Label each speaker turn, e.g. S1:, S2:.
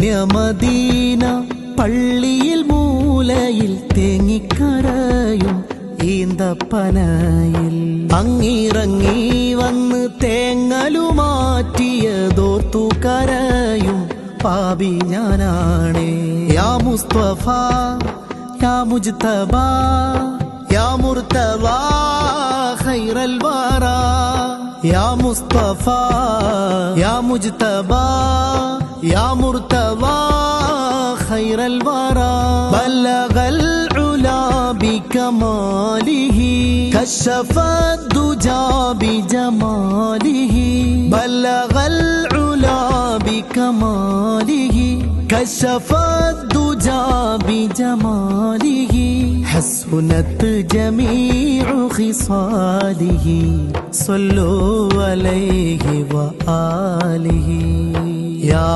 S1: പുണ്യമദീന പള്ളിയിൽ മൂലയിൽ തേങ്ങിക്കരയും ഈന്തപ്പനയിൽ അങ്ങിറങ്ങി വന്ന് തേങ്ങലുമാറ്റിയതോർത്തു കരയും പാപി ഞാനാണേ. യാ മുസ്തഫ യാ മുജ്തബ യാ മുർതവ ഖൈറൽ വറ യാ മുസ്തഫ യാ മുജ്തബ യാ മുർതവ ഖൈറൽ വറ ബലഗൽ ഉലാ ബികമാലിഹി കശഫ ദുജാ ബിജമാലിഹി ബലഗൽ ഉലാ ബികമാലിഹി كشف الدجى بجماله حسنت جميع خصاله صلوا عليه وآله يا